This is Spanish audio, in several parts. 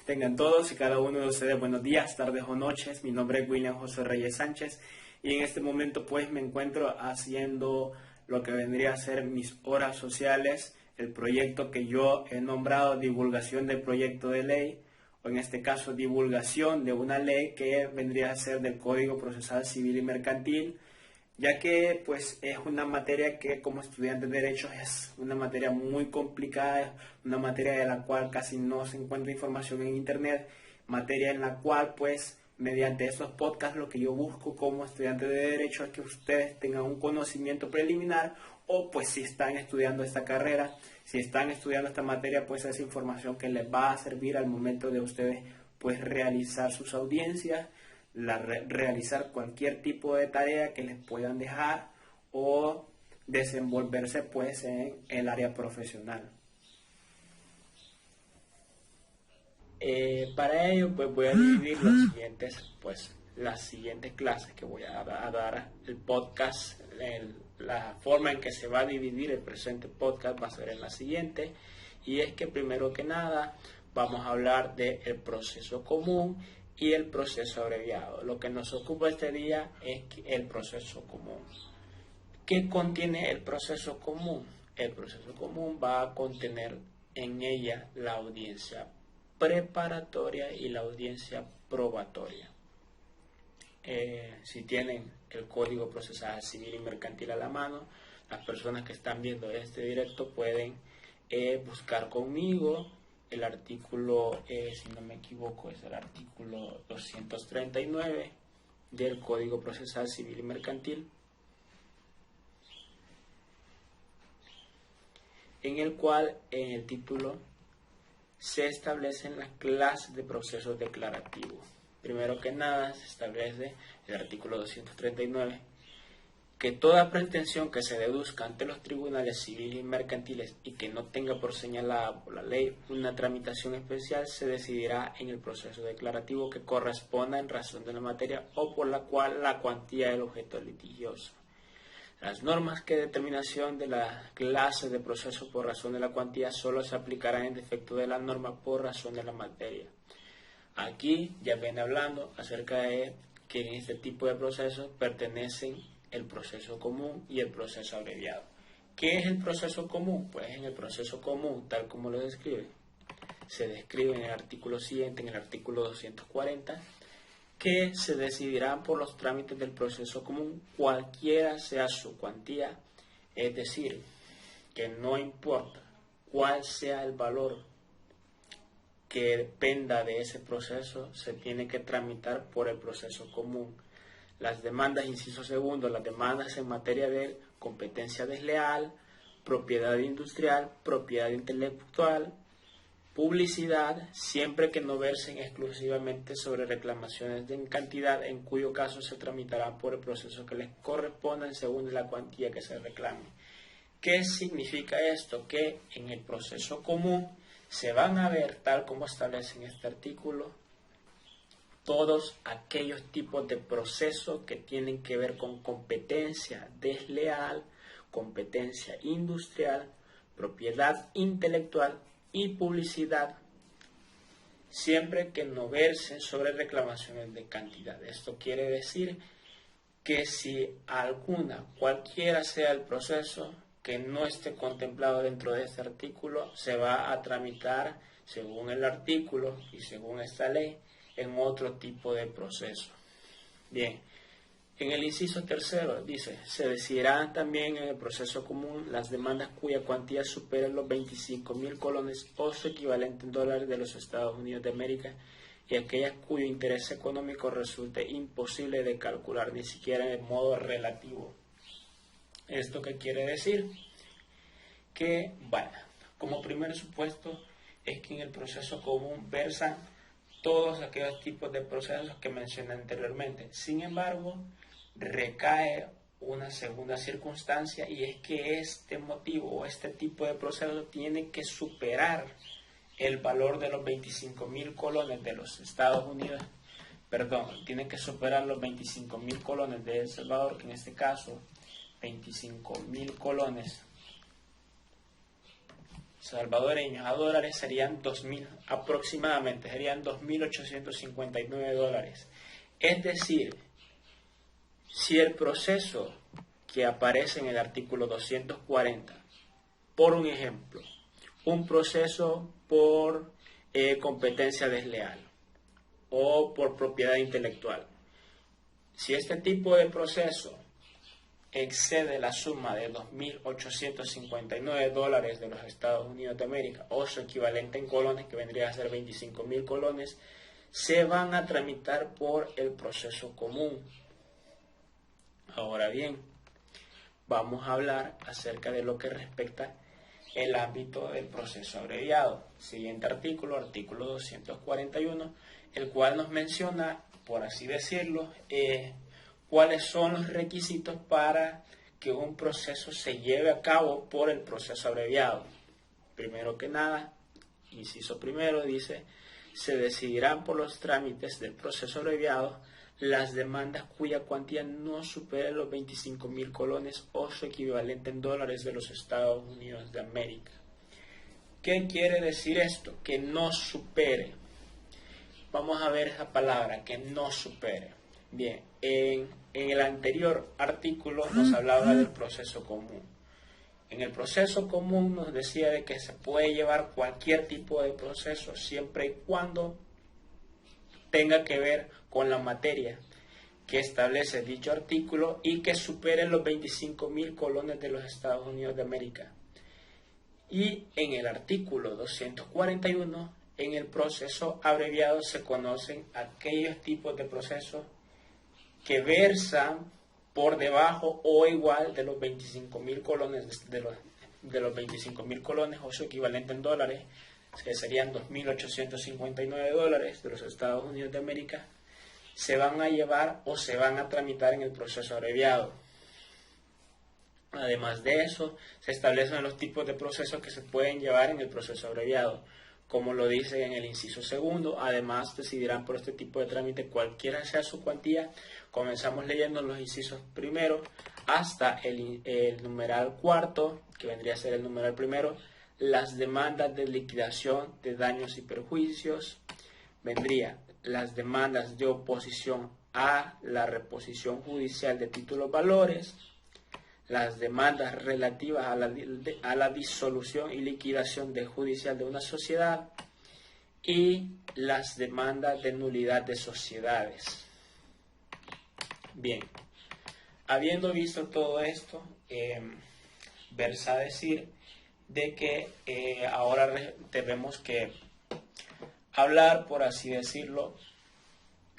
Tengan todos y cada uno de ustedes buenos días, tardes o noches. Mi nombre es William José Reyes Sánchez y en este momento pues me encuentro haciendo lo que vendría a ser mis horas sociales, el proyecto que yo he nombrado divulgación del proyecto de ley, o en este caso divulgación de una ley que vendría a ser del Código Procesal Civil y Mercantil, ya que pues es una materia que como estudiante de Derecho es una materia muy complicada, una materia de la cual casi no se encuentra información en Internet, materia en la cual pues mediante estos podcasts lo que yo busco como estudiante de Derecho es que ustedes tengan un conocimiento preliminar o pues si están estudiando esta carrera, si están estudiando esta materia, pues esa información que les va a servir al momento de ustedes pues realizar sus audiencias, realizar cualquier tipo de tarea que les puedan dejar o desenvolverse pues en el área profesional. Para ello pues voy a dividir las siguientes clases que voy a dar el podcast. La forma en que se va a dividir el presente podcast va a ser en la siguiente, y es que primero que nada vamos a hablar del proceso común y el proceso abreviado. Lo que nos ocupa este día es el proceso común. ¿Qué contiene el proceso común? El proceso común va a contener en ella la audiencia preparatoria y la audiencia probatoria. Si tienen el Código Procesal Civil y Mercantil a la mano, las personas que están viendo este directo pueden buscar conmigo el artículo, si no me equivoco, es el artículo 239 del Código Procesal Civil y Mercantil, en el cual en el título se establecen las clases de procesos declarativos. Primero que nada se establece el artículo 239 que toda pretensión que se deduzca ante los tribunales civiles y mercantiles y que no tenga por señalada por la ley una tramitación especial se decidirá en el proceso declarativo que corresponda en razón de la materia o por la cual la cuantía del objeto litigioso. Las normas que determinación de la clase de proceso por razón de la cuantía solo se aplicarán en defecto de la norma por razón de la materia. Aquí ya viene hablando acerca de que en este tipo de procesos pertenecen el proceso común y el proceso abreviado. ¿Qué es el proceso común? Pues en el proceso común, tal como lo describe, se describe en el artículo siguiente, en el artículo 240, que se decidirán por los trámites del proceso común, cualquiera sea su cuantía, es decir, que no importa cuál sea el valor que dependa de ese proceso, se tiene que tramitar por el proceso común. Las demandas, inciso segundo, las demandas en materia de competencia desleal, propiedad industrial, propiedad intelectual, publicidad, siempre que no versen exclusivamente sobre reclamaciones en cantidad, en cuyo caso se tramitarán por el proceso que les corresponda según la cuantía que se reclame. ¿Qué significa esto? Que en el proceso común se van a ver, tal como establece en este artículo, todos aquellos tipos de procesos que tienen que ver con competencia desleal, competencia industrial, propiedad intelectual y publicidad, siempre que no versen sobre reclamaciones de cantidad. Esto quiere decir que si cualquiera sea el proceso que no esté contemplado dentro de este artículo, se va a tramitar según el artículo y según esta ley en otro tipo de proceso. Bien, en el inciso tercero dice, se decidirán también en el proceso común las demandas cuya cuantía supere los 25,000 colones o su equivalente en dólares de los Estados Unidos de América y aquellas cuyo interés económico resulte imposible de calcular ni siquiera en modo relativo. ¿Esto qué quiere decir? Que, como primer supuesto es que en el proceso común versan todos aquellos tipos de procesos que mencioné anteriormente. Sin embargo, recae una segunda circunstancia y es que este motivo o este tipo de proceso tiene que superar el valor de los 25,000 colones de los Estados Unidos, tiene que superar los 25,000 colones de El Salvador, que en este caso 25,000 colones salvadoreños a dólares serían 2.000, aproximadamente serían 2.859 dólares. Es decir, si el proceso que aparece en el artículo 240, por un ejemplo, un proceso por competencia desleal o por propiedad intelectual, si este tipo de proceso excede la suma de 2.859 dólares de los Estados Unidos de América o su equivalente en colones, que vendría a ser 25.000 colones, se van a tramitar por el proceso común. Ahora bien, vamos a hablar acerca de lo que respecta el ámbito del proceso abreviado. Siguiente artículo, artículo 241, el cual nos menciona, por así decirlo, cuáles son los requisitos para que un proceso se lleve a cabo por el proceso abreviado. Primero que nada, inciso primero, dice: se decidirán por los trámites del proceso abreviado las demandas cuya cuantía no supere los 25.000 colones o su equivalente en dólares de los Estados Unidos de América. ¿Qué quiere decir esto? Que no supere. Vamos a ver esa palabra, que no supere. Bien, en el anterior artículo nos hablaba del proceso común. En el proceso común nos decía de que se puede llevar cualquier tipo de proceso siempre y cuando tenga que ver con la materia que establece dicho artículo y que supere los 25.000 colones de los Estados Unidos de América. Y en el artículo 241, en el proceso abreviado se conocen aquellos tipos de procesos que versan por debajo o igual de los 25.000 colones de los 25.000 colones o su equivalente en dólares, que serían 2.859 dólares de los Estados Unidos de América, se van a llevar o se van a tramitar en el proceso abreviado. Además de eso, se establecen los tipos de procesos que se pueden llevar en el proceso abreviado. Como lo dice en el inciso segundo, además decidirán por este tipo de trámite cualquiera sea su cuantía. Comenzamos leyendo los incisos primero hasta el numeral cuarto, que vendría a ser el numeral primero. Las demandas de liquidación de daños y perjuicios, vendría las demandas de oposición a la reposición judicial de títulos valores, las demandas relativas a la disolución y liquidación judicial de una sociedad y las demandas de nulidad de sociedades. Bien, habiendo visto todo esto, versa a decir de que ahora tenemos que hablar, por así decirlo,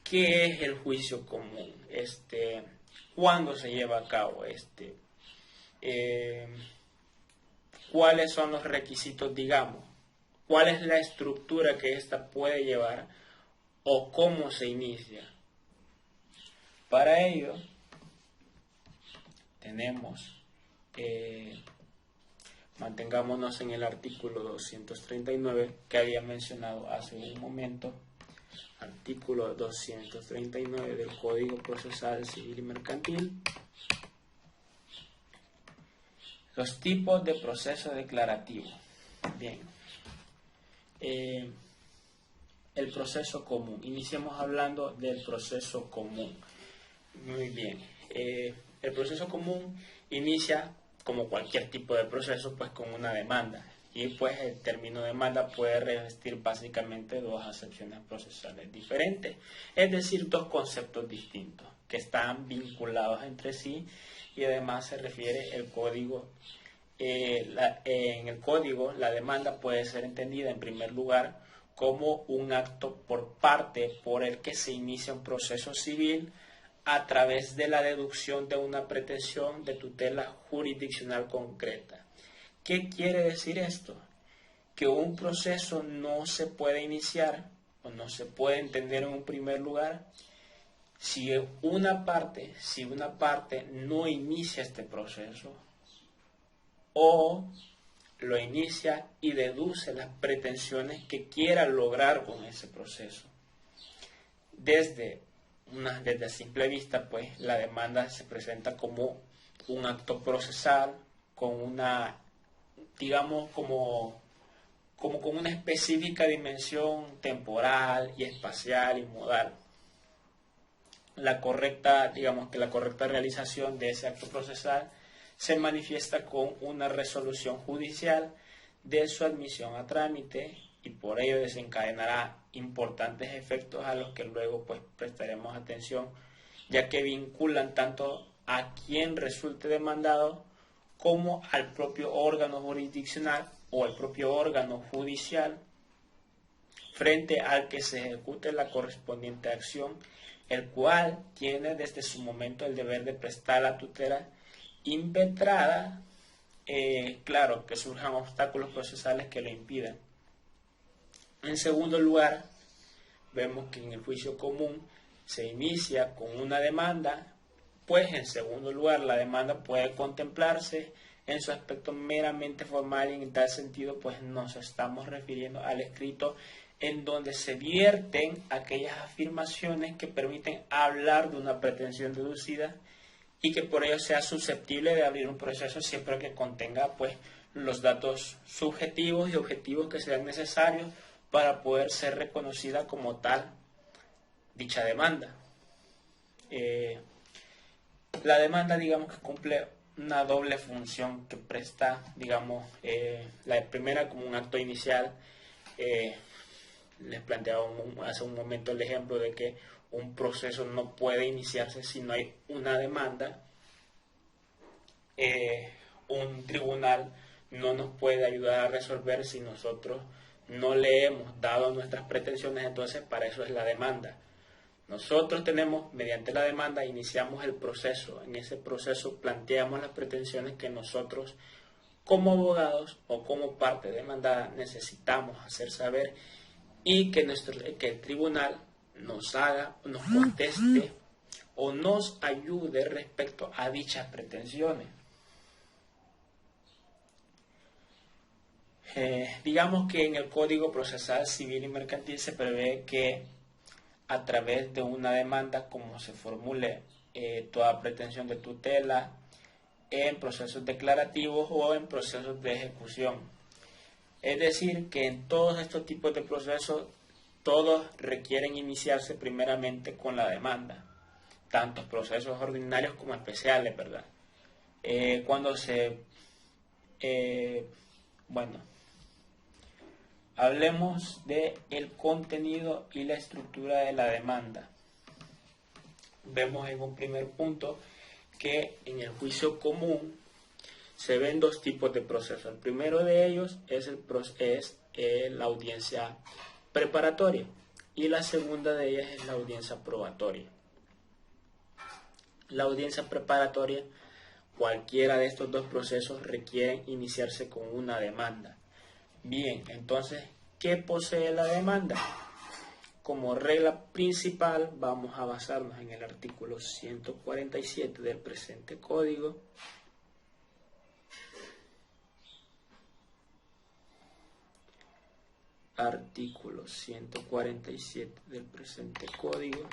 qué es el juicio común, cuándo se lleva a cabo cuáles son los requisitos, digamos, cuál es la estructura que ésta puede llevar o cómo se inicia. Para ello tenemos, mantengámonos en el artículo 239 que había mencionado hace un momento, artículo 239 del Código Procesal Civil y Mercantil. Los tipos de proceso declarativo. Bien. El proceso común. Iniciamos hablando del proceso común. Muy bien. El proceso común inicia, como cualquier tipo de proceso, pues con una demanda. Y pues el término demanda puede revestir básicamente dos acepciones procesales diferentes. Es decir, dos conceptos distintos que están vinculados entre sí. Y además se refiere el código. En el código, la demanda puede ser entendida en primer lugar como un acto por parte por el que se inicia un proceso civil a través de la deducción de una pretensión de tutela jurisdiccional concreta. ¿Qué quiere decir esto? Que un proceso no se puede iniciar o no se puede entender en un primer lugar si una parte no inicia este proceso o lo inicia y deduce las pretensiones que quiera lograr con ese proceso. Desde simple vista, pues la demanda se presenta como un acto procesal con una, digamos, como como con una específica dimensión temporal y espacial y modal. Digamos que la correcta realización de ese acto procesal se manifiesta con una resolución judicial de su admisión a trámite y por ello desencadenará importantes efectos a los que luego pues prestaremos atención, ya que vinculan tanto a quien resulte demandado como al propio órgano jurisdiccional o al propio órgano judicial frente al que se ejecute la correspondiente acción, el cual tiene desde su momento el deber de prestar la tutela impetrada, claro, que surjan obstáculos procesales que lo impidan. En segundo lugar, vemos que en el juicio común se inicia con una demanda, pues en segundo lugar la demanda puede contemplarse en su aspecto meramente formal y en tal sentido pues nos estamos refiriendo al escrito en donde se vierten aquellas afirmaciones que permiten hablar de una pretensión deducida y que por ello sea susceptible de abrir un proceso siempre que contenga pues los datos subjetivos y objetivos que sean necesarios para poder ser reconocida como tal dicha demanda. La demanda, digamos que cumple una doble función que presta, digamos, la primera como un acto inicial. Les planteaba hace un momento el ejemplo de que un proceso no puede iniciarse si no hay una demanda. Un tribunal no nos puede ayudar a resolver si nosotros no le hemos dado nuestras pretensiones, entonces para eso es la demanda. Nosotros tenemos, mediante la demanda, iniciamos el proceso. En ese proceso planteamos las pretensiones que nosotros, como abogados o como parte demandada, necesitamos hacer saber y que el tribunal nos conteste o nos ayude respecto a dichas pretensiones. Digamos que en el Código Procesal Civil y Mercantil se prevé que a través de una demanda, como se formule toda pretensión de tutela en procesos declarativos o en procesos de ejecución. Es decir, que en todos estos tipos de procesos, todos requieren iniciarse primeramente con la demanda, tanto procesos ordinarios como especiales, ¿verdad? Hablemos del contenido y la estructura de la demanda. Vemos en un primer punto que en el juicio común se ven dos tipos de procesos. El primero de ellos es la audiencia preparatoria y la segunda de ellas es la audiencia probatoria. La audiencia preparatoria, cualquiera de estos dos procesos requieren iniciarse con una demanda. Bien, entonces, ¿qué posee la demanda? Como regla principal vamos a basarnos en el artículo 147 del presente código. Artículo 147 del presente código.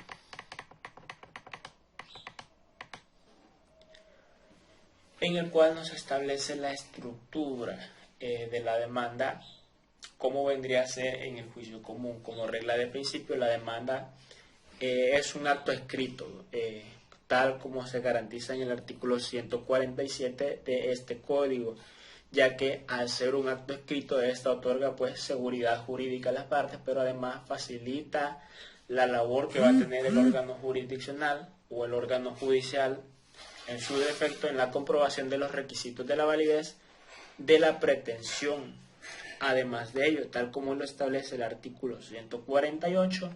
En el cual nos establece la estructura de la demanda, como vendría a ser en el juicio común. Como regla de principio, la demanda es un acto escrito, tal como se garantiza en el artículo 147 de este código, ya que al ser un acto escrito, esta otorga pues seguridad jurídica a las partes, pero además facilita la labor que va a tener el órgano jurisdiccional o el órgano judicial en su defecto en la comprobación de los requisitos de la validez de la pretensión. Además de ello, tal como lo establece el artículo 148,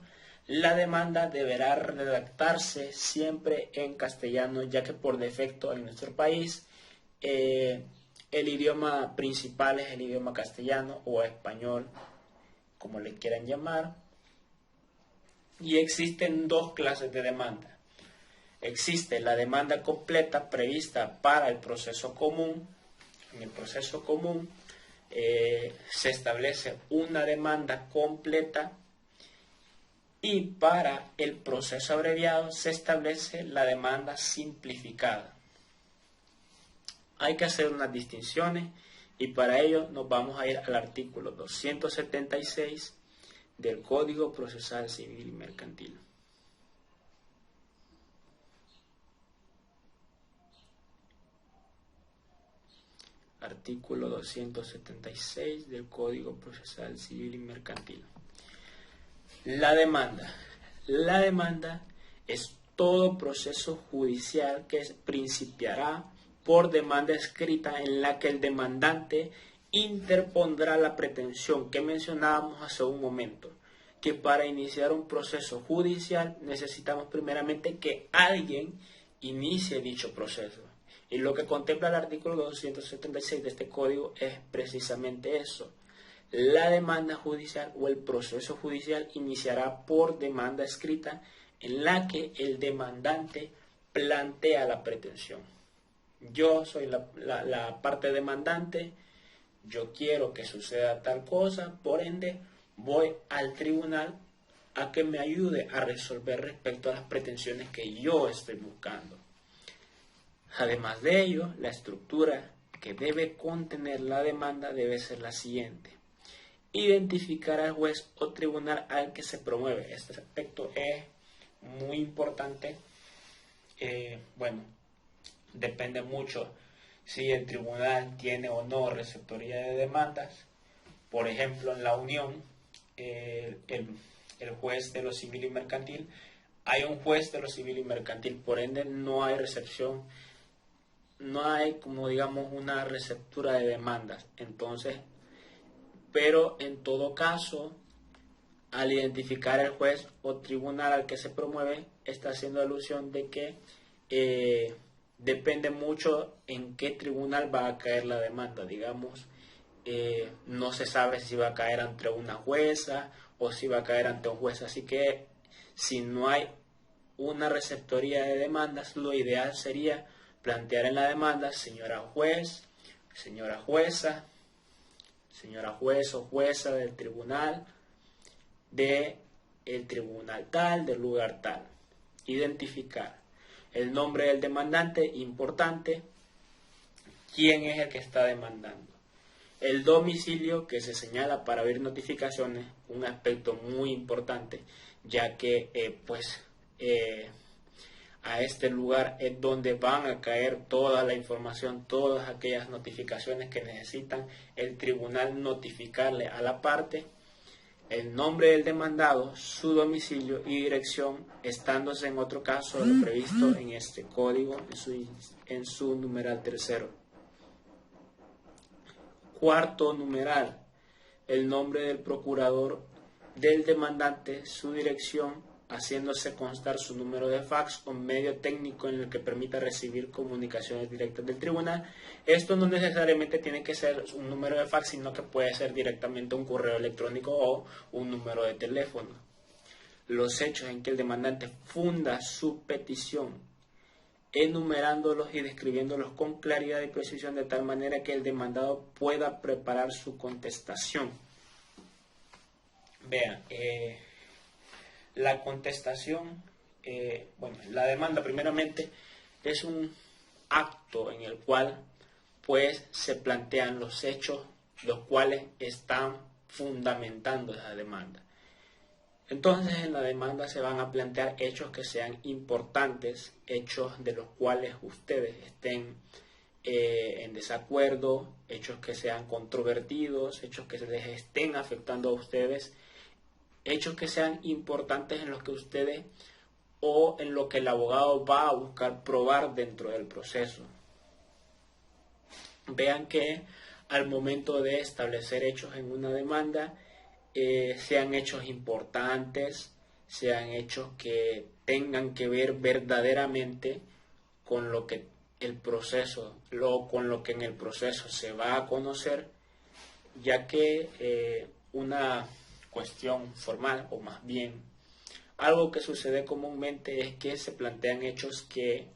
la demanda deberá redactarse siempre en castellano, ya que por defecto en nuestro país el idioma principal es el idioma castellano o español, como le quieran llamar, y existen dos clases de demanda. Existe la demanda completa prevista para el proceso común. En el proceso común se establece una demanda completa y para el proceso abreviado se establece la demanda simplificada. Hay que hacer unas distinciones Y para ello nos vamos a ir al artículo 276 del Código Procesal Civil y Mercantil. Artículo 276 del Código Procesal Civil y Mercantil. La demanda. La demanda es todo proceso judicial que principiará por demanda escrita en la que el demandante interpondrá la pretensión que mencionábamos hace un momento, que para iniciar un proceso judicial necesitamos primeramente que alguien inicie dicho proceso. Y lo que contempla el artículo 276 de este código es precisamente eso. La demanda judicial o el proceso judicial iniciará por demanda escrita en la que el demandante plantea la pretensión. Yo soy la parte demandante, yo quiero que suceda tal cosa, por ende voy al tribunal a que me ayude a resolver respecto a las pretensiones que yo estoy buscando. Además de ello, la estructura que debe contener la demanda debe ser la siguiente: identificar al juez o tribunal al que se promueve. Este aspecto es muy importante. Depende mucho si el tribunal tiene o no receptoría de demandas. Por ejemplo, en la Unión, el juez de lo civil y mercantil, hay un juez de lo civil y mercantil, por ende no hay recepción, no hay como digamos una receptura de demandas. Entonces, pero en todo caso, al identificar el juez o tribunal al que se promueve, está haciendo alusión de que depende mucho en qué tribunal va a caer la demanda. Digamos, no se sabe si va a caer ante una jueza o si va a caer ante un juez. Así que si no hay una receptoría de demandas, lo ideal sería plantear en la demanda: señora juez, señora jueza, señora juez o jueza del tribunal tal, del lugar tal. Identificar el nombre del demandante, importante, quién es el que está demandando, el domicilio que se señala para abrir notificaciones, un aspecto muy importante, ya que a este lugar es donde van a caer toda la información, todas aquellas notificaciones que necesitan el tribunal notificarle a la parte. El nombre del demandado, su domicilio y dirección, estándose en otro caso lo previsto en este código en su numeral tercero. Cuarto numeral: el nombre del procurador del demandante, su dirección, haciéndose constar su número de fax o medio técnico en el que permita recibir comunicaciones directas del tribunal. Esto no necesariamente tiene que ser un número de fax, sino que puede ser directamente un correo electrónico o un número de teléfono. Los hechos en que el demandante funda su petición, enumerándolos y describiéndolos con claridad y precisión de tal manera que el demandado pueda preparar su contestación. Vean, la contestación, la demanda primeramente es un acto en el cual pues se plantean los hechos los cuales están fundamentando esa demanda. Entonces en la demanda se van a plantear hechos que sean importantes, hechos de los cuales ustedes estén en desacuerdo, hechos que sean controvertidos, hechos que les estén afectando a ustedes, hechos que sean importantes en los que ustedes o en lo que el abogado va a buscar probar dentro del proceso. Vean que al momento de establecer hechos en una demanda, sean hechos importantes, sean hechos que tengan que ver verdaderamente con lo que el proceso, con lo que en el proceso se va a conocer, ya que una cuestión formal, o más bien algo que sucede comúnmente, es que se plantean hechos que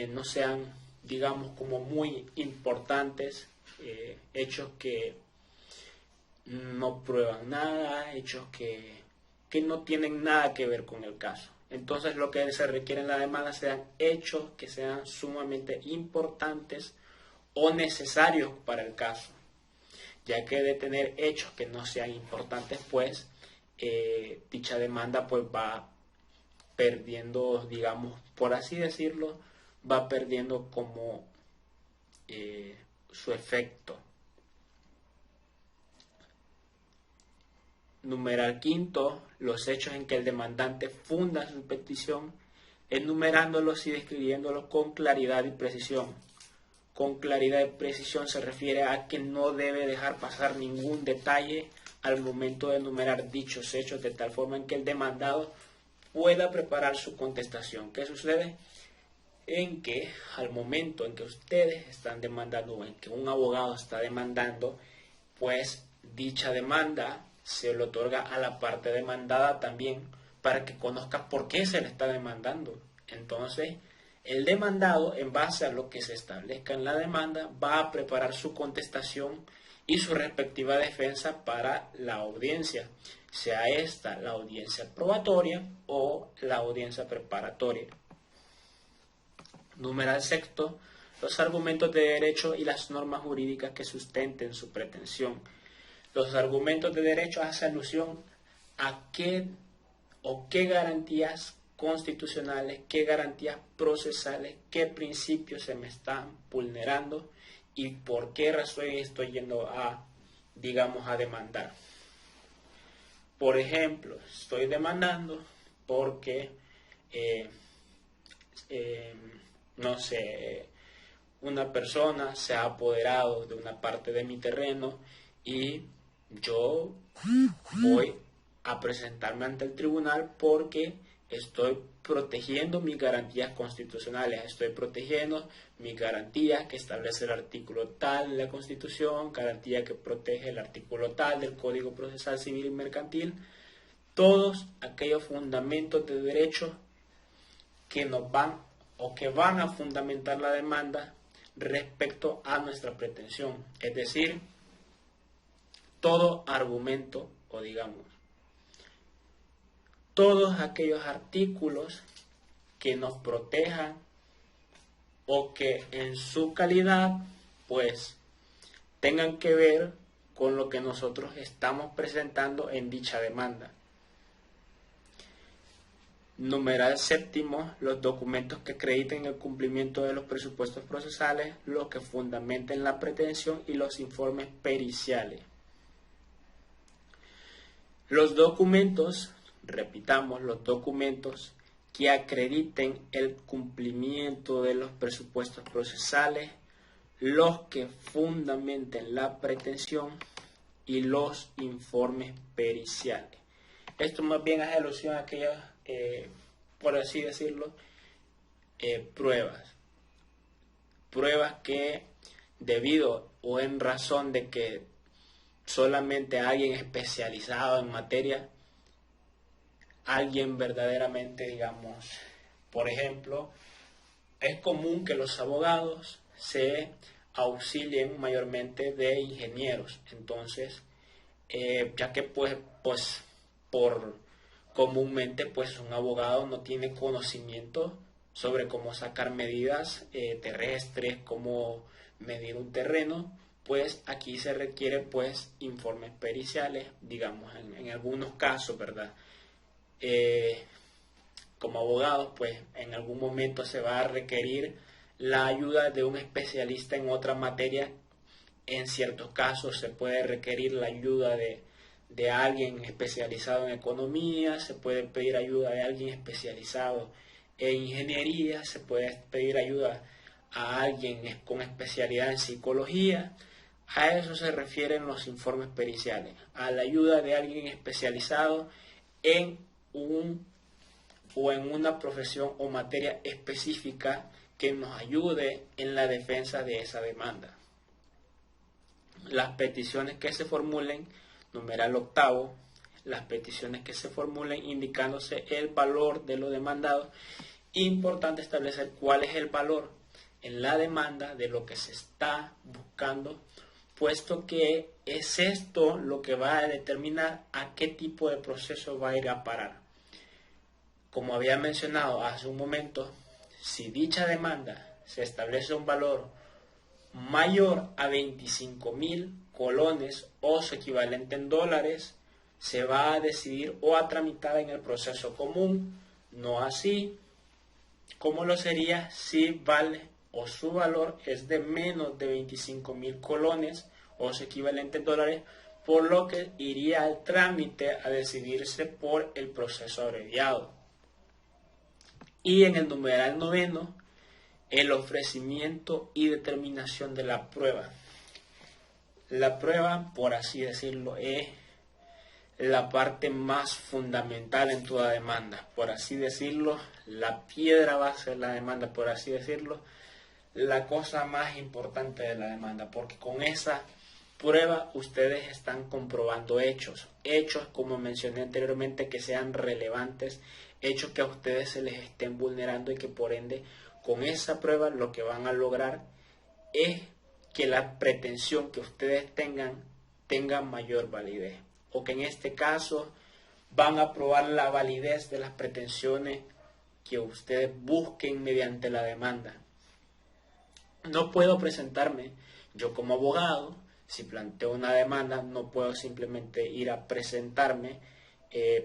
no sean, digamos, como muy importantes, hechos que no prueban nada, hechos que no tienen nada que ver con el caso. Entonces lo que se requiere en la demanda sean hechos que sean sumamente importantes o necesarios para el caso. ya que de tener hechos que no sean importantes, pues dicha demanda pues va perdiendo, digamos, por así decirlo, va perdiendo como su efecto. Numeral quinto, los hechos en que el demandante funda su petición, enumerándolos y describiéndolos con claridad y precisión. Con claridad y precisión se refiere a que no debe dejar pasar ningún detalle al momento de enumerar dichos hechos, de tal forma en que el demandado pueda preparar su contestación. ¿Qué sucede? En que al momento en que ustedes están demandando o en que un abogado está demandando, pues dicha demanda se le otorga a la parte demandada también para que conozca por qué se le está demandando. Entonces, el demandado, en base a lo que se establezca en la demanda, va a preparar su contestación y su respectiva defensa para la audiencia, sea esta la audiencia probatoria o la audiencia preparatoria. Numeral sexto, los argumentos de derecho y las normas jurídicas que sustenten su pretensión. Los argumentos de derecho hacen alusión a qué garantías constitucionales, qué garantías procesales, qué principios se me están vulnerando y por qué razón estoy yendo a, digamos, a demandar. Por ejemplo, estoy demandando porque, no sé, una persona se ha apoderado de una parte de mi terreno y yo voy a presentarme ante el tribunal porque estoy protegiendo mis garantías constitucionales, estoy protegiendo mis garantías que establece el artículo tal de la Constitución, garantía que protege el artículo tal del Código Procesal Civil y Mercantil, todos aquellos fundamentos de derecho que nos van o que van a fundamentar la demanda respecto a nuestra pretensión, es decir, todo argumento o digamos todos aquellos artículos que nos protejan o que en su calidad pues tengan que ver con lo que nosotros estamos presentando en dicha demanda. Numeral séptimo, los documentos que acrediten el cumplimiento de los presupuestos procesales, los que fundamenten la pretensión y los informes periciales. Los documentos, repitamos, los documentos que acrediten el cumplimiento de los presupuestos procesales, los que fundamenten la pretensión y los informes periciales. Esto más bien hace alusión a aquellas, por así decirlo, pruebas que debido o en razón de que solamente alguien especializado en materia, alguien verdaderamente, digamos, por ejemplo, es común que los abogados se auxilien mayormente de ingenieros. Entonces, ya que pues por comúnmente pues un abogado no tiene conocimiento sobre cómo sacar medidas terrestres, cómo medir un terreno, pues aquí se requiere pues informes periciales, digamos, en algunos casos, ¿verdad? Como abogados, pues en algún momento se va a requerir la ayuda de un especialista en otra materia. En ciertos casos se puede requerir la ayuda de alguien especializado en economía, se puede pedir ayuda de alguien especializado en ingeniería, se puede pedir ayuda a alguien con especialidad en psicología. A eso se refieren los informes periciales, a la ayuda de alguien especializado en en una profesión o materia específica que nos ayude en la defensa de esa demanda. Las peticiones que se formulen, numeral octavo, las peticiones que se formulen indicándose el valor de lo demandado. Importante establecer cuál es el valor en la demanda de lo que se está buscando, puesto que es esto lo que va a determinar a qué tipo de proceso va a ir a parar. Como había mencionado hace un momento, si dicha demanda se establece un valor mayor a 25.000 colones o su equivalente en dólares se va a decidir o a tramitar en el proceso común, no así como lo sería si vale o su valor es de menos de 25.000 colones o su equivalente en dólares, por lo que iría al trámite a decidirse por el proceso abreviado. Y en el numeral noveno, el ofrecimiento y determinación de la prueba. La prueba, por así decirlo, es la parte más fundamental en toda demanda, por así decirlo, la piedra base de la demanda, por así decirlo, la cosa más importante de la demanda, porque con esa prueba ustedes están comprobando hechos, como mencioné anteriormente, que sean relevantes, hechos que a ustedes se les estén vulnerando y que por ende con esa prueba lo que van a lograr es que la pretensión que ustedes tenga mayor validez, o que en este caso van a probar la validez de las pretensiones que ustedes busquen mediante la demanda. No puedo presentarme yo como abogado, si planteo una demanda, no puedo simplemente ir a presentarme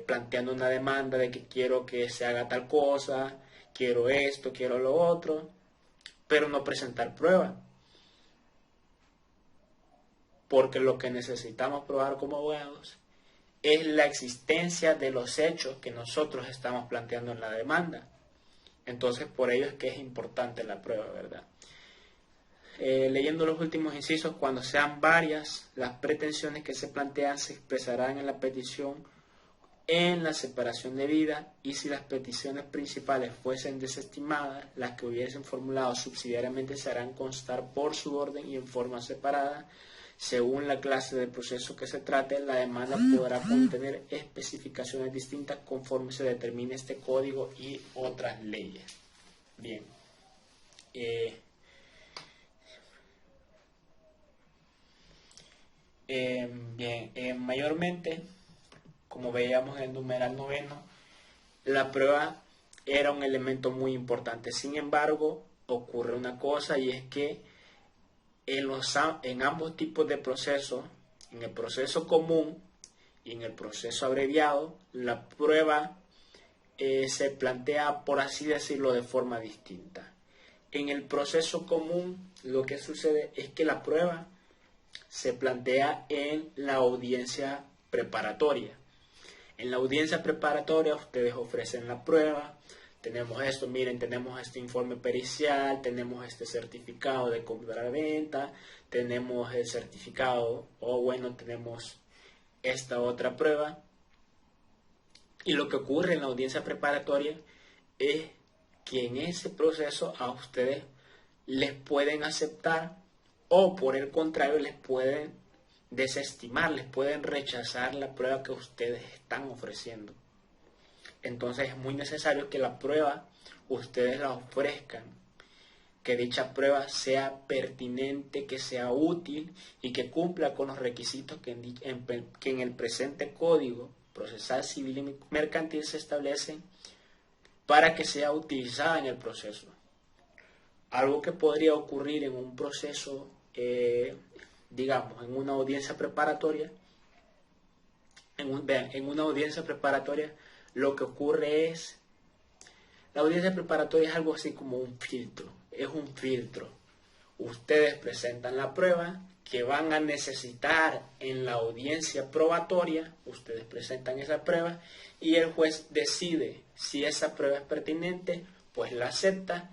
planteando una demanda de que quiero que se haga tal cosa, quiero esto, quiero lo otro, pero no presentar prueba. Porque lo que necesitamos probar como abogados es la existencia de los hechos que nosotros estamos planteando en la demanda. Entonces, por ello es que es importante la prueba, ¿verdad? Leyendo los últimos incisos, cuando sean varias las pretensiones que se plantean, se expresarán en la petición en la separación debida, y si las peticiones principales fuesen desestimadas, las que hubiesen formulado subsidiariamente se harán constar por su orden y en forma separada. Según la clase de proceso que se trate, la demanda podrá contener especificaciones distintas conforme se determine este código y otras leyes. Bien. Mayormente, como veíamos en el numeral noveno, la prueba era un elemento muy importante. Sin embargo, ocurre una cosa, y es que en ambos tipos de procesos, en el proceso común y en el proceso abreviado, la prueba se plantea, por así decirlo, de forma distinta. En el proceso común, lo que sucede es que la prueba se plantea en la audiencia preparatoria. En la audiencia preparatoria ustedes ofrecen la prueba. Tenemos esto, miren, tenemos este informe pericial, tenemos este certificado de compra-venta, tenemos el certificado, tenemos esta otra prueba. Y lo que ocurre en la audiencia preparatoria es que en ese proceso a ustedes les pueden aceptar, o por el contrario les pueden desestimar, les pueden rechazar la prueba que ustedes están ofreciendo. Entonces es muy necesario que la prueba ustedes la ofrezcan, que dicha prueba sea pertinente, que sea útil y que cumpla con los requisitos que en el presente Código Procesal Civil y Mercantil se establecen para que sea utilizada en el proceso. Algo que podría ocurrir en un proceso, digamos, en una audiencia preparatoria, en una audiencia preparatoria, lo que ocurre es, la audiencia preparatoria es algo así como un filtro, es un filtro. Ustedes presentan la prueba que van a necesitar en la audiencia probatoria, ustedes presentan esa prueba y el juez decide si esa prueba es pertinente, pues la acepta,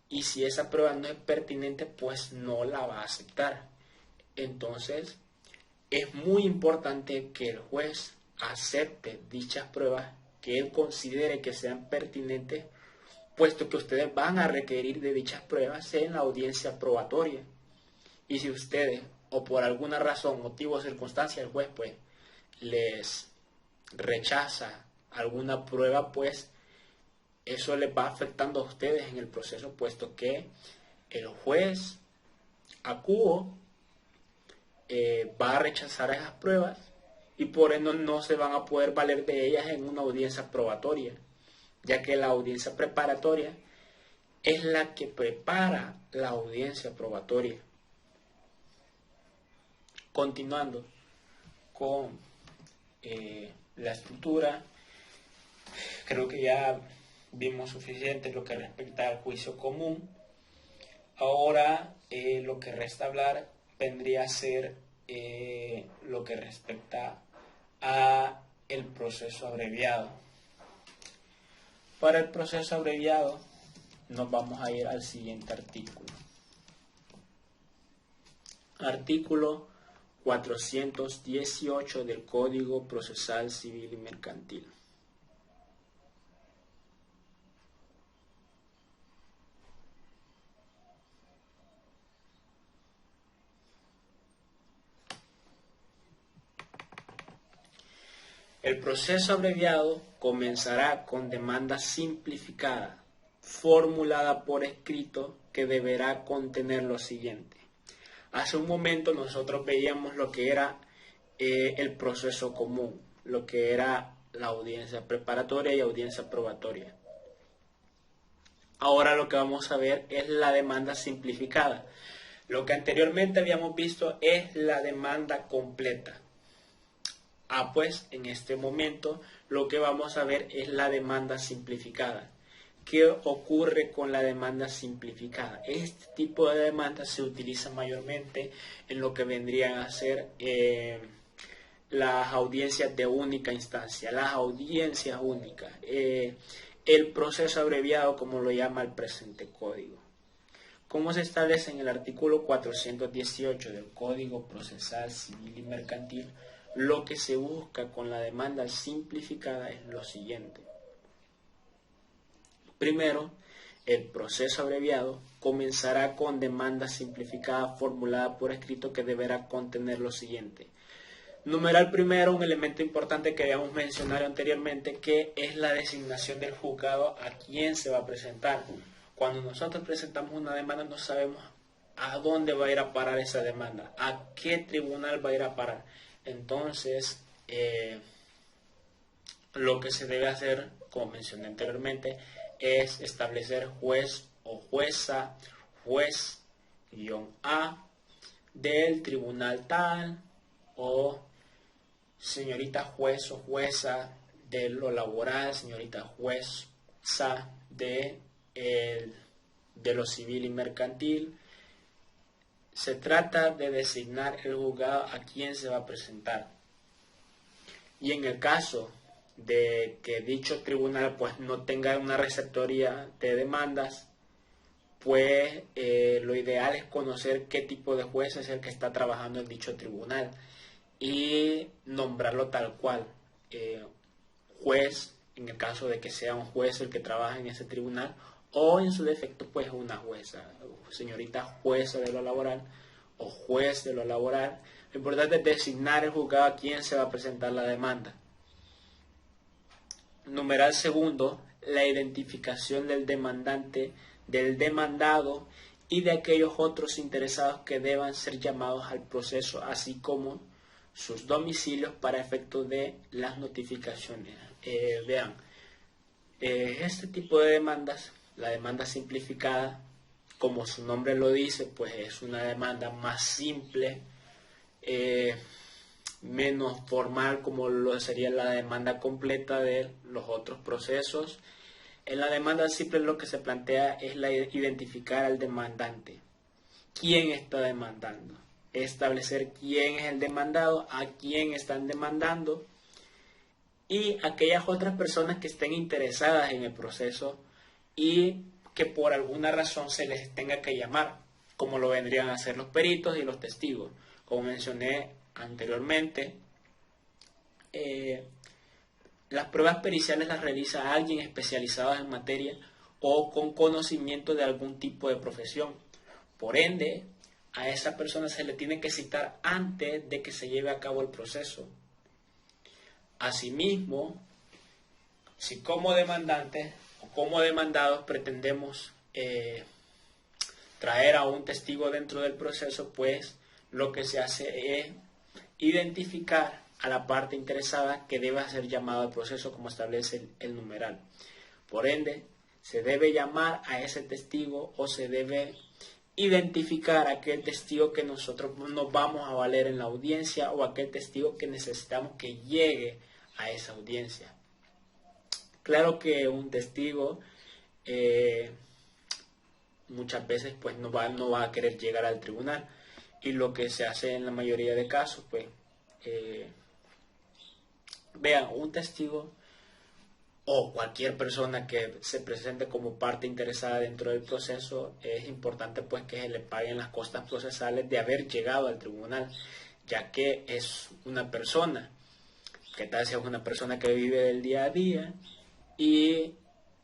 y si esa prueba no es pertinente, pues no la va a aceptar. Entonces, es muy importante que el juez acepte dichas pruebas que él considere que sean pertinentes, puesto que ustedes van a requerir de dichas pruebas en la audiencia probatoria. Y si ustedes, o por alguna razón, motivo o circunstancia, el juez pues les rechaza alguna prueba, pues eso les va afectando a ustedes en el proceso, puesto que el juez acuo va a rechazar esas pruebas y por ende no se van a poder valer de ellas en una audiencia probatoria, ya que la audiencia preparatoria es la que prepara la audiencia probatoria. continuando con la estructura, creo que ya vimos suficiente lo que respecta al juicio común. Ahora lo que resta hablar vendría a ser lo que respecta a el proceso abreviado. Para el proceso abreviado nos vamos a ir al siguiente artículo. Artículo 418 del Código Procesal Civil y Mercantil. El proceso abreviado comenzará con demanda simplificada, formulada por escrito, que deberá contener lo siguiente. Hace un momento nosotros veíamos lo que era el proceso común, lo que era la audiencia preparatoria y audiencia probatoria. Ahora lo que vamos a ver es la demanda simplificada. Lo que anteriormente habíamos visto es la demanda completa. Pues en este momento lo que vamos a ver es la demanda simplificada. ¿Qué ocurre con la demanda simplificada? Este tipo de demanda se utiliza mayormente en lo que vendrían a ser las audiencias de única instancia, las audiencias únicas, el proceso abreviado, como lo llama el presente código. ¿Cómo se establece en el artículo 418 del Código Procesal Civil y Mercantil? Lo que se busca con la demanda simplificada es lo siguiente. Primero, el proceso abreviado comenzará con demanda simplificada formulada por escrito que deberá contener lo siguiente. Numeral primero, un elemento importante que habíamos mencionado anteriormente, que es la designación del juzgado a quien se va a presentar. Cuando nosotros presentamos una demanda no sabemos a dónde va a ir a parar esa demanda, a qué tribunal va a ir a parar. Entonces, lo que se debe hacer, como mencioné anteriormente, es establecer juez o jueza, juez-A del tribunal tal, o señorita juez o jueza de lo laboral, señorita jueza de lo civil y mercantil. Se trata de designar el juzgado a quien se va a presentar. Y en el caso de que dicho tribunal pues no tenga una receptoría de demandas, pues lo ideal es conocer qué tipo de juez es el que está trabajando en dicho tribunal y nombrarlo tal cual. Juez, en el caso de que sea un juez el que trabaja en ese tribunal, o en su defecto pues una jueza, señorita jueza de lo laboral o juez de lo laboral. Lo importante es designar el juzgado a quien se va a presentar la demanda. Numeral segundo, la identificación del demandante, del demandado y de aquellos otros interesados que deban ser llamados al proceso, así como sus domicilios para efecto de las notificaciones. Vean, este tipo de demandas, la demanda simplificada, como su nombre lo dice, pues es una demanda más simple, menos formal como lo sería la demanda completa de los otros procesos. En la demanda simple lo que se plantea es identificar al demandante. ¿Quién está demandando? Establecer quién es el demandado, a quién están demandando y aquellas otras personas que estén interesadas en el proceso y que por alguna razón se les tenga que llamar, como lo vendrían a hacer los peritos y los testigos. Como mencioné anteriormente, las pruebas periciales las realiza alguien especializado en materia o con conocimiento de algún tipo de profesión. Por ende, a esa persona se le tiene que citar antes de que se lleve a cabo el proceso. Asimismo, si como demandantes o como demandados pretendemos traer a un testigo dentro del proceso, pues lo que se hace es identificar a la parte interesada que debe ser llamado al proceso como establece el numeral. Por ende, se debe llamar a ese testigo o se debe identificar aquel testigo que nosotros nos vamos a valer en la audiencia o aquel testigo que necesitamos que llegue a esa audiencia. Claro que un testigo muchas veces pues no va a querer llegar al tribunal, y lo que se hace en la mayoría de casos, pues vean, un testigo o cualquier persona que se presente como parte interesada dentro del proceso, es importante pues que se le paguen las costas procesales de haber llegado al tribunal, ya que es una persona. ¿Qué tal si es una persona que vive del día a día y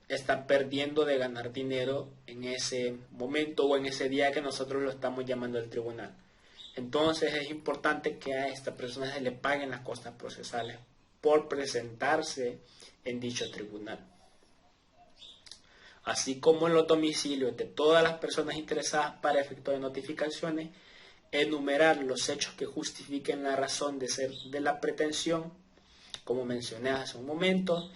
está perdiendo de ganar dinero en ese momento o en ese día que nosotros lo estamos llamando al tribunal? Entonces es importante que a esta persona se le paguen las costas procesales por presentarse en dicho tribunal. Así como en los domicilios de todas las personas interesadas para efecto de notificaciones, enumerar los hechos que justifiquen la razón de ser de la pretensión, como mencioné hace un momento,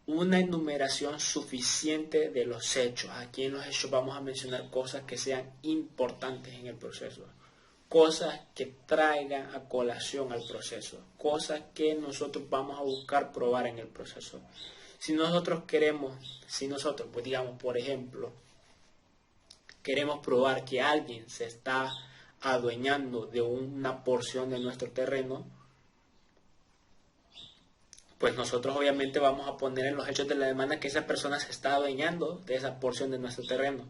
una enumeración suficiente de los hechos. Aquí en los hechos vamos a mencionar cosas que sean importantes en el proceso, cosas que traigan a colación al proceso, cosas que nosotros vamos a buscar probar en el proceso. Si nosotros, pues digamos, por ejemplo, queremos probar que alguien se está adueñando de una porción de nuestro terreno, pues nosotros obviamente vamos a poner en los hechos de la demanda que esa persona se está adueñando de esa porción de nuestro terreno.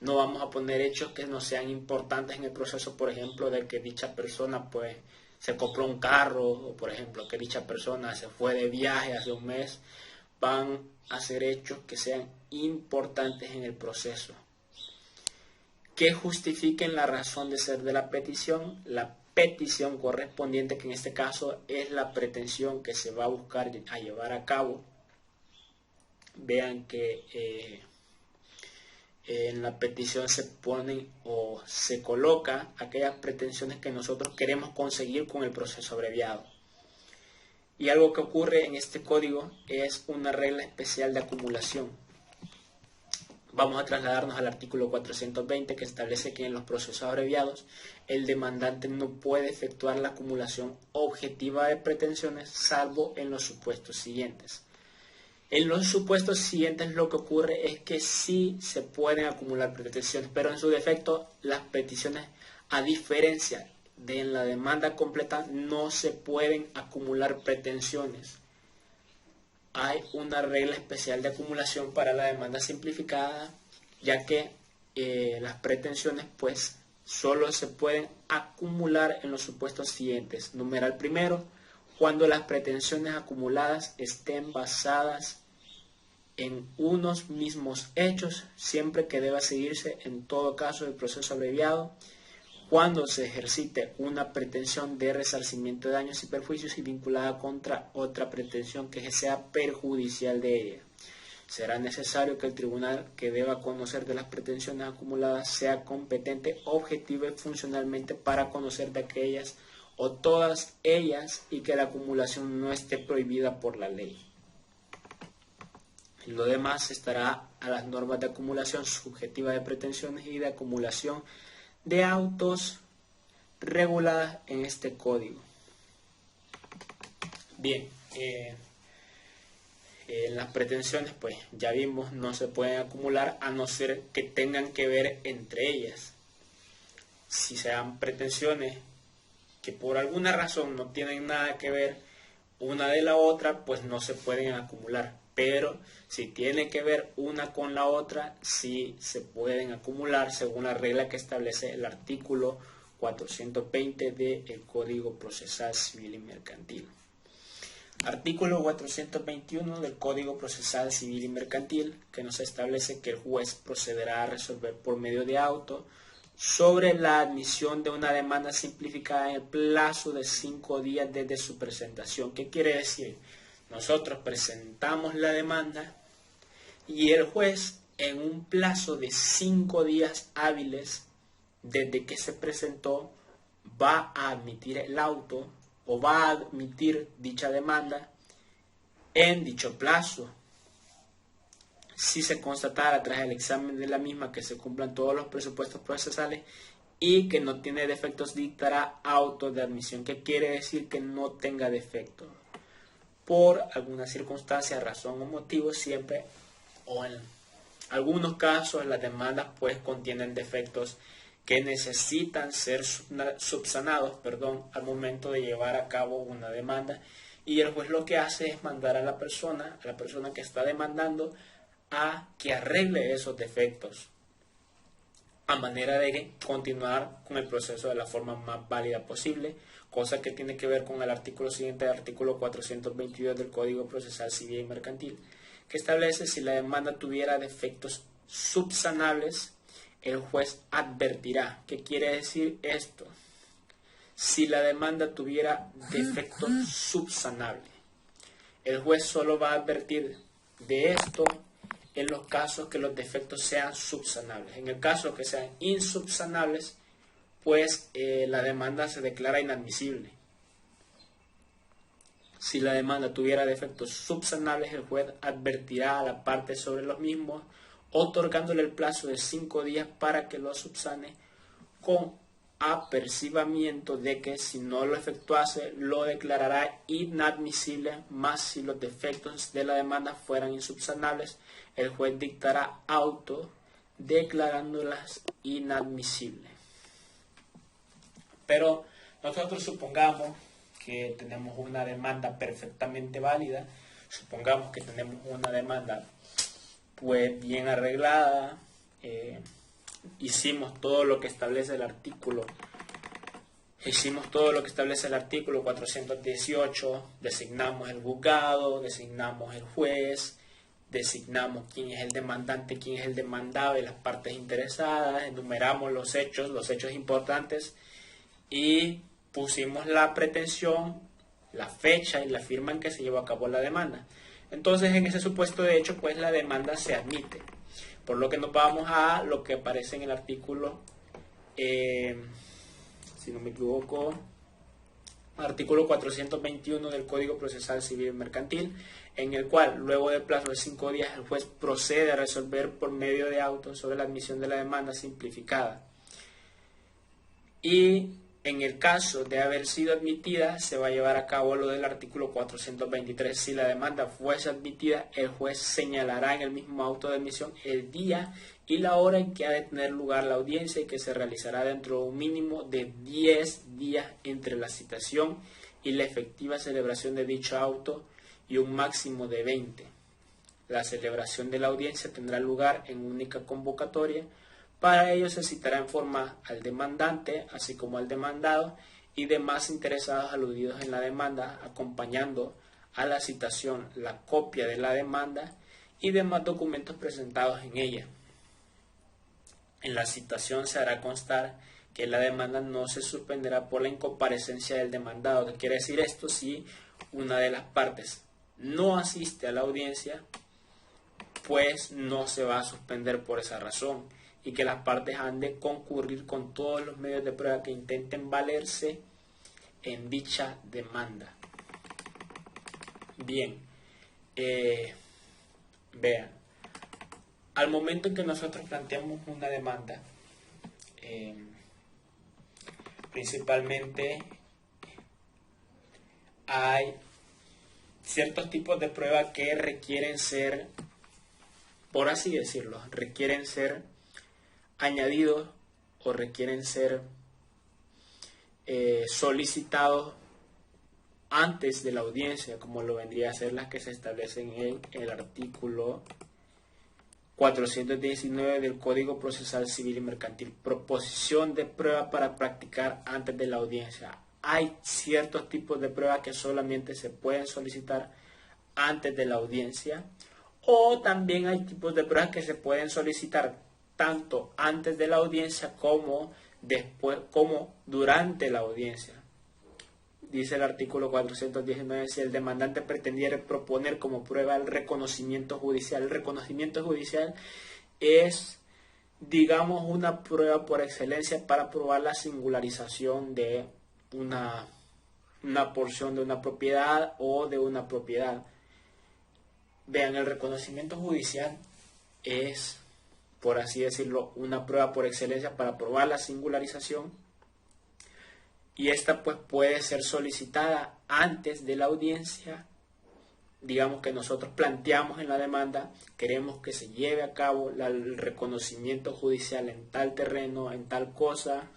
No vamos a poner hechos que no sean importantes en el proceso, por ejemplo, de que dicha persona pues se compró un carro, o por ejemplo que dicha persona se fue de viaje hace un mes. Van a ser hechos que sean importantes en el proceso, que justifiquen la razón de ser de la petición, la petición correspondiente, que en este caso es la pretensión que se va a buscar a llevar a cabo. Vean que en la petición se ponen o se coloca aquellas pretensiones que nosotros queremos conseguir con el proceso abreviado. Y algo que ocurre en este código es una regla especial de acumulación. Vamos a trasladarnos al artículo 420, que establece que en los procesos abreviados el demandante no puede efectuar la acumulación objetiva de pretensiones salvo en los supuestos siguientes. En los supuestos siguientes lo que ocurre es que sí se pueden acumular pretensiones, pero en su defecto las peticiones, a diferencia de en la demanda completa, no se pueden acumular pretensiones. Hay una regla especial de acumulación para la demanda simplificada, ya que las pretensiones pues solo se pueden acumular en los supuestos siguientes. Numeral primero, cuando las pretensiones acumuladas estén basadas en unos mismos hechos, siempre que deba seguirse en todo caso el proceso abreviado, cuando se ejercite una pretensión de resarcimiento de daños y perjuicios y vinculada contra otra pretensión que sea perjudicial de ella. Será necesario que el tribunal que deba conocer de las pretensiones acumuladas sea competente, objetiva y funcionalmente para conocer de aquellas o todas ellas, y que la acumulación no esté prohibida por la ley. Lo demás estará a las normas de acumulación subjetiva de pretensiones y de acumulación de autos reguladas en este código. Bien, las pretensiones pues ya vimos no se pueden acumular a no ser que tengan que ver entre ellas. Si sean pretensiones que por alguna razón no tienen nada que ver una de la otra, pues no se pueden acumular. Pero si tiene que ver una con la otra, sí se pueden acumular según la regla que establece el artículo 420 del Código Procesal Civil y Mercantil. Artículo 421 del Código Procesal Civil y Mercantil, que nos establece que el juez procederá a resolver por medio de auto sobre la admisión de una demanda simplificada en el plazo de 5 días desde su presentación. ¿Qué quiere decir? Nosotros presentamos la demanda y el juez, en un plazo de 5 días hábiles desde que se presentó, va a admitir el auto o va a admitir dicha demanda en dicho plazo. si se constatara tras el examen de la misma que se cumplan todos los presupuestos procesales y que no tiene defectos, dictará auto de admisión, que quiere decir que no tenga defectos. Por alguna circunstancia, razón o motivo, siempre o en algunos casos las demandas pues contienen defectos que necesitan ser subsanados, al momento de llevar a cabo una demanda, y el juez lo que hace es mandar a la persona que está demandando, a que arregle esos defectos, a manera de continuar con el proceso de la forma más válida posible, cosa que tiene que ver con el artículo siguiente, el artículo 422 del Código Procesal Civil y Mercantil, que establece: si la demanda tuviera defectos subsanables, el juez advertirá. ¿Qué quiere decir esto? Si la demanda tuviera defectos subsanables, el juez solo va a advertir de esto en los casos que los defectos sean subsanables. En el caso que sean insubsanables, pues la demanda se declara inadmisible. Si la demanda tuviera defectos subsanables, el juez advertirá a la parte sobre los mismos, otorgándole el plazo de 5 días para que lo subsane, con apercibimiento de que si no lo efectuase, lo declarará inadmisible, más si los defectos de la demanda fueran insubsanables, el juez dictará auto declarándolas inadmisibles. Pero nosotros supongamos que tenemos una demanda perfectamente válida, supongamos que tenemos una demanda pues bien arreglada, hicimos todo lo que establece el artículo 418, designamos el juzgado, designamos el juez, designamos quién es el demandante, quién es el demandado y las partes interesadas, enumeramos los hechos importantes y pusimos la pretensión, la fecha y la firma en que se llevó a cabo la demanda. Entonces, en ese supuesto de hecho, pues la demanda se admite. Por lo que nos vamos a lo que aparece en el artículo, si no me equivoco, artículo 421 del Código Procesal Civil y Mercantil, en el cual, luego del plazo de 5 días, el juez procede a resolver por medio de auto sobre la admisión de la demanda simplificada. Y en el caso de haber sido admitida, se va a llevar a cabo lo del artículo 423. Si la demanda fuese admitida, el juez señalará en el mismo auto de admisión el día y la hora en que ha de tener lugar la audiencia, y que se realizará dentro de un mínimo de 10 días entre la citación y la efectiva celebración de dicho auto, y un máximo de 20. La celebración de la audiencia tendrá lugar en única convocatoria. Para ello se citará en forma al demandante, así como al demandado y demás interesados aludidos en la demanda, acompañando a la citación la copia de la demanda y demás documentos presentados en ella. En la citación se hará constar que la demanda no se suspenderá por la incomparecencia del demandado. ¿Qué quiere decir esto? Si una de las partes no asiste a la audiencia, pues no se va a suspender por esa razón, y que las partes han de concurrir con todos los medios de prueba que intenten valerse en dicha demanda. Bien, vean, al momento en que nosotros planteamos una demanda, principalmente hay ciertos tipos de pruebas que requieren ser, por así decirlo, requieren ser añadidos o requieren ser solicitados antes de la audiencia, como lo vendría a ser las que se establecen en el artículo 419 del Código Procesal Civil y Mercantil. Proposición de prueba para practicar antes de la audiencia. Hay ciertos tipos de pruebas que solamente se pueden solicitar antes de la audiencia, o también hay tipos de pruebas que se pueden solicitar tanto antes de la audiencia como después, como durante la audiencia. Dice el artículo 419, si el demandante pretendiera proponer como prueba el reconocimiento judicial. El reconocimiento judicial es, digamos, una prueba por excelencia para probar la singularización de una porción de una propiedad o de una propiedad. Vean, el reconocimiento judicial es, por así decirlo, una prueba por excelencia para probar la singularización, y esta pues puede ser solicitada antes de la audiencia. Digamos que nosotros planteamos en la demanda, queremos que se lleve a cabo el reconocimiento judicial en tal terreno, en tal cosa,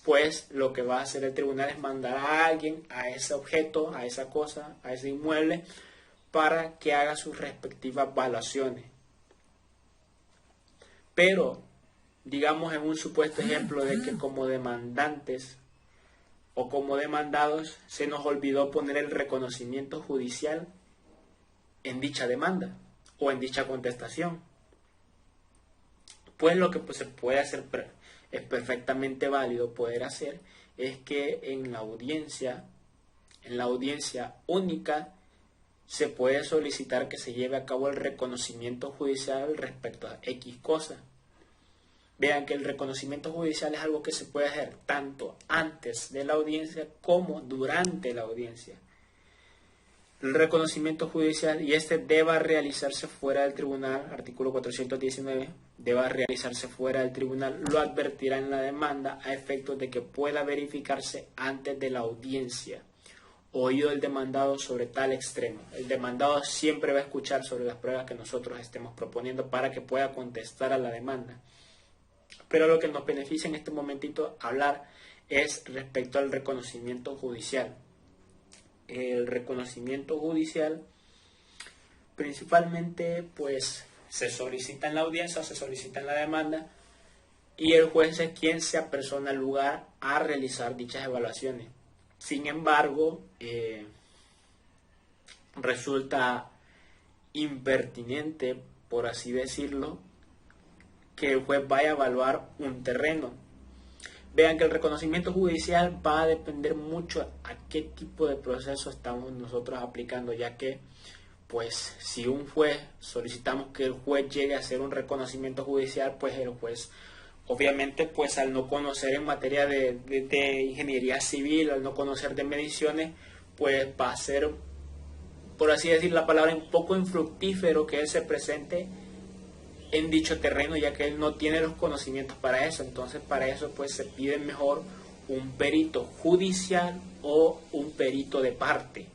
pues lo que va a hacer el tribunal es mandar a alguien a ese objeto, a esa cosa, a ese inmueble, para que haga sus respectivas valuaciones. Pero, digamos en un supuesto ejemplo de que como demandantes o como demandados se nos olvidó poner el reconocimiento judicial en dicha demanda o en dicha contestación, pues lo que pues, se puede hacer, es perfectamente válido poder hacer, es que en la audiencia única se puede solicitar que se lleve a cabo el reconocimiento judicial respecto a X cosa. Vean que el reconocimiento judicial es algo que se puede hacer tanto antes de la audiencia como durante la audiencia. El reconocimiento judicial, y este deba realizarse fuera del tribunal, artículo 419, deba realizarse fuera del tribunal, lo advertirá en la demanda a efectos de que pueda verificarse antes de la audiencia, oído el demandado sobre tal extremo. El demandado siempre va a escuchar sobre las pruebas que nosotros estemos proponiendo para que pueda contestar a la demanda. Pero lo que nos beneficia en este momentito hablar es respecto al reconocimiento judicial. El reconocimiento judicial principalmente pues se solicita en la audiencia, se solicita en la demanda, y el juez es quien se apersona al lugar a realizar dichas evaluaciones. Sin embargo, resulta impertinente, por así decirlo, que el juez vaya a evaluar un terreno. Vean que el reconocimiento judicial va a depender mucho a qué tipo de proceso estamos nosotros aplicando, ya que pues si un juez solicitamos que el juez llegue a hacer un reconocimiento judicial, pues el juez obviamente pues al no conocer en materia de ingeniería civil, al no conocer de mediciones, pues va a ser, por así decir la palabra, un poco infructífero que él se presente en dicho terreno, ya que él no tiene los conocimientos para eso. Entonces para eso pues se pide mejor un perito judicial o un perito de parte.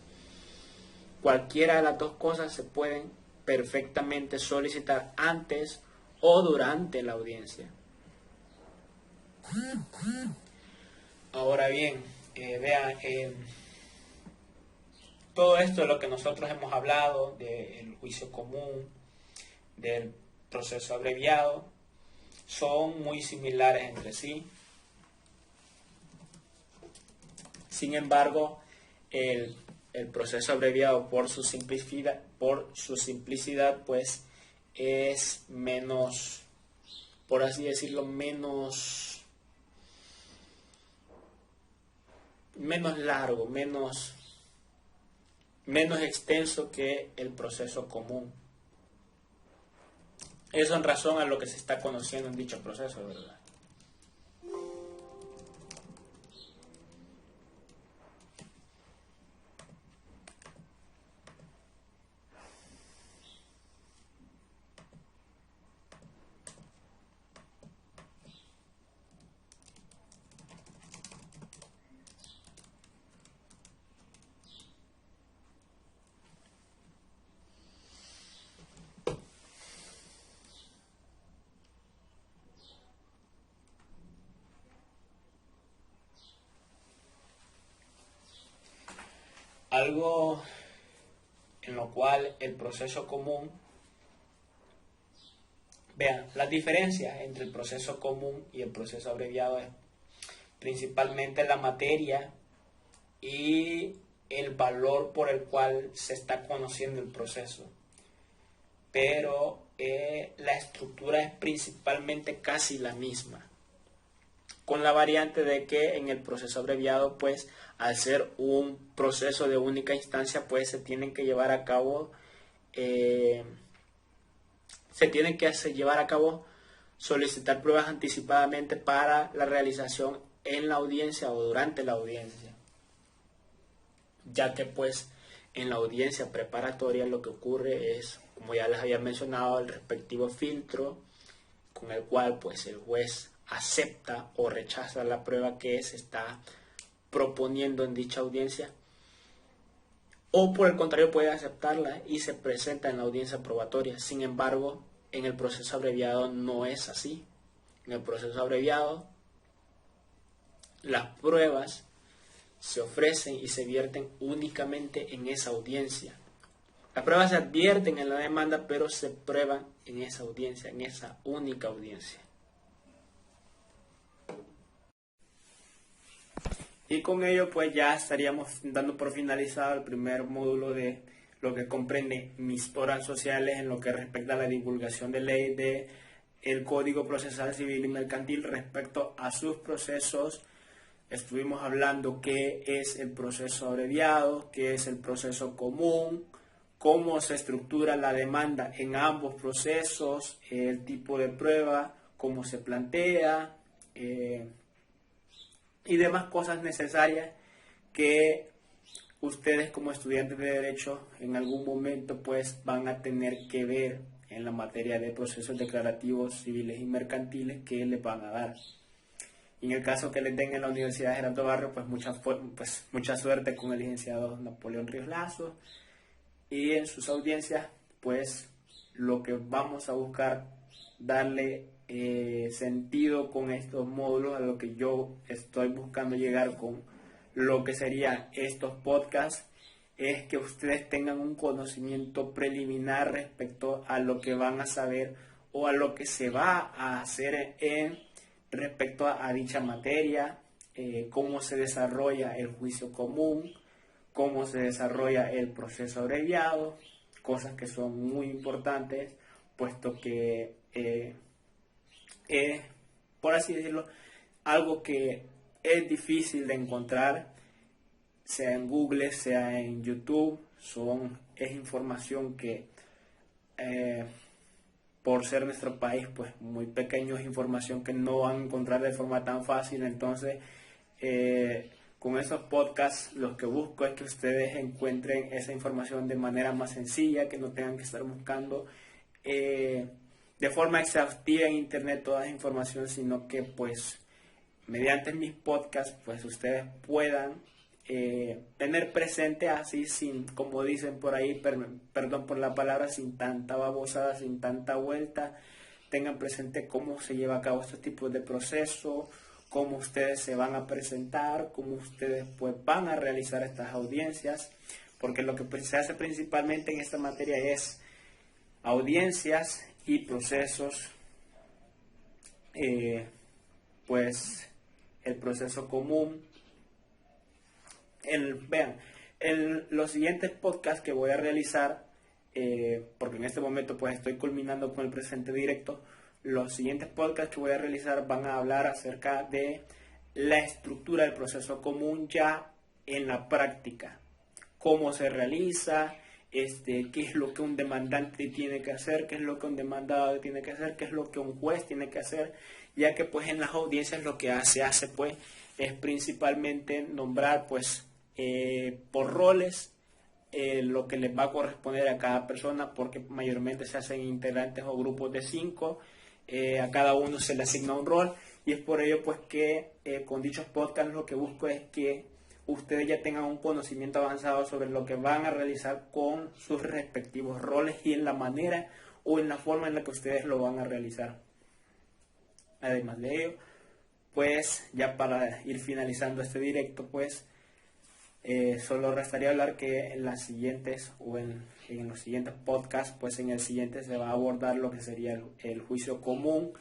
Cualquiera de las dos cosas se pueden perfectamente solicitar antes o durante la audiencia. Ahora bien, vean, todo esto de lo que nosotros hemos hablado, del juicio común, del proceso abreviado, son muy similares entre sí. Sin embargo, el proceso abreviado por su simplicidad pues es menos, por así decirlo, menos largo, menos extenso que el proceso común. Eso en razón a lo que se está conociendo en dicho proceso, ¿verdad? Algo en lo cual el proceso común, vean, las diferencias entre el proceso común y el proceso abreviado es principalmente la materia y el valor por el cual se está conociendo el proceso. Pero la estructura es principalmente casi la misma, con la variante de que en el proceso abreviado, pues al ser un proceso de única instancia, pues se tienen que llevar a cabo solicitar pruebas anticipadamente para la realización en la audiencia o durante la audiencia, ya que pues en la audiencia preparatoria lo que ocurre es, como ya les había mencionado, el respectivo filtro con el cual pues el juez acepta o rechaza la prueba que se está proponiendo en dicha audiencia, o por el contrario puede aceptarla y se presenta en la audiencia probatoria. Sin embargo, en el proceso abreviado no es así. En el proceso abreviado, las pruebas se ofrecen y se vierten únicamente en esa audiencia. Las pruebas se advierten en la demanda, pero se prueban en esa audiencia, en esa única audiencia. Y con ello pues ya estaríamos dando por finalizado el primer módulo de lo que comprende mis horas sociales en lo que respecta a la divulgación de ley de el Código Procesal Civil y Mercantil respecto a sus procesos. Estuvimos hablando qué es el proceso abreviado, qué es el proceso común, cómo se estructura la demanda en ambos procesos, el tipo de prueba, cómo se plantea, y demás cosas necesarias que ustedes como estudiantes de Derecho en algún momento pues van a tener que ver en la materia de procesos declarativos civiles y mercantiles que les van a dar. Y en el caso que les den en la Universidad de Gerardo Barrio, pues mucha suerte con el licenciado Napoleón Ríos Lazo. Y en sus audiencias, pues lo que vamos a buscar darle sentido con estos módulos, a lo que yo estoy buscando llegar con lo que serían estos podcasts, es que ustedes tengan un conocimiento preliminar respecto a lo que van a saber o a lo que se va a hacer respecto a dicha materia, cómo se desarrolla el juicio común, cómo se desarrolla el proceso abreviado, cosas que son muy importantes, puesto que por así decirlo, algo que es difícil de encontrar, sea en Google, sea en YouTube, es información que por ser nuestro país pues muy pequeño, es información que no van a encontrar de forma tan fácil. Entonces con esos podcasts lo que busco es que ustedes encuentren esa información de manera más sencilla, que no tengan que estar buscando de forma exhaustiva en internet toda esa información, sino que pues mediante mis podcasts pues ustedes puedan tener presente así, sin, como dicen por ahí, perdón por la palabra, sin tanta babosada, sin tanta vuelta, tengan presente cómo se lleva a cabo estos tipos de procesos, cómo ustedes se van a presentar, cómo ustedes pues van a realizar estas audiencias, porque lo que se hace principalmente en esta materia es audiencias y procesos, pues el proceso común. Vean, los siguientes podcasts que voy a realizar, porque en este momento pues estoy culminando con el presente directo, los siguientes podcasts que voy a realizar van a hablar acerca de la estructura del proceso común ya en la práctica, cómo se realiza, qué es lo que un demandante tiene que hacer, qué es lo que un demandado tiene que hacer, qué es lo que un juez tiene que hacer, ya que pues en las audiencias lo que se hace pues es principalmente nombrar pues por roles lo que les va a corresponder a cada persona, porque mayormente se hacen integrantes o grupos de 5, a cada uno se le asigna un rol, y es por ello pues que con dichos podcasts lo que busco es que ustedes ya tengan un conocimiento avanzado sobre lo que van a realizar con sus respectivos roles y en la manera o en la forma en la que ustedes lo van a realizar. Además de ello, pues ya para ir finalizando este directo, pues solo restaría hablar que en las siguientes o en los siguientes podcasts, pues en el siguiente se va a abordar lo que sería el juicio común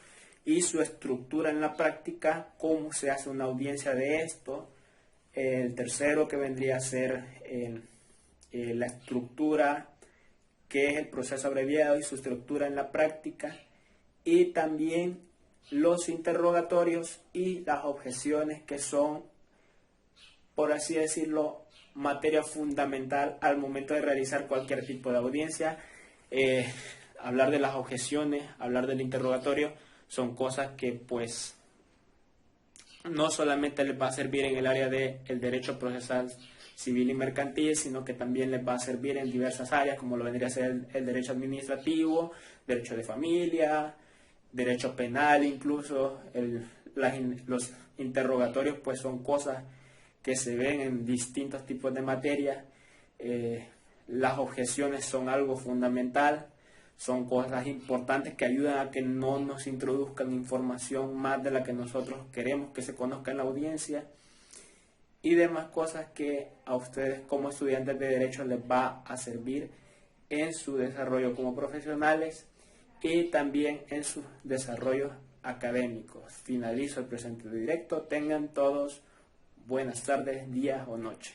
y su estructura en la práctica, cómo se hace una audiencia de esto. El tercero, que vendría a ser la estructura, que es el proceso abreviado y su estructura en la práctica, y también los interrogatorios y las objeciones, que son, por así decirlo, materia fundamental al momento de realizar cualquier tipo de audiencia. Hablar de las objeciones, hablar del interrogatorio, son cosas que pues no solamente les va a servir en el área del derecho procesal civil y mercantil, sino que también les va a servir en diversas áreas, como lo vendría a ser el derecho administrativo, derecho de familia, derecho penal, incluso los interrogatorios pues son cosas que se ven en distintos tipos de materias. Las objeciones son algo fundamental, son cosas importantes que ayudan a que no nos introduzcan información más de la que nosotros queremos que se conozca en la audiencia, y demás cosas que a ustedes como estudiantes de derecho les va a servir en su desarrollo como profesionales y también en sus desarrollos académicos. Finalizo el presente directo. Tengan todos buenas tardes, días o noches.